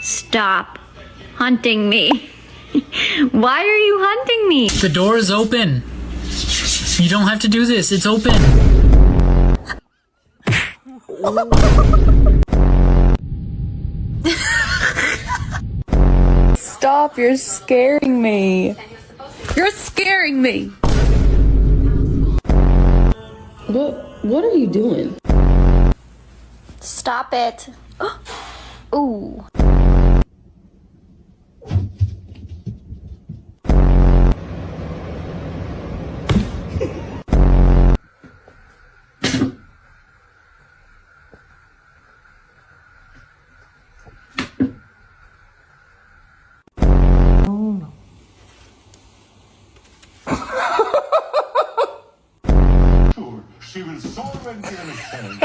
Stop hunting me. Why are you hunting me? The door is open. You don't have to do this. It's open. Stop, you're scaring me. You're scaring me. What are you doing? Stop it. Ooh. She will soar and be an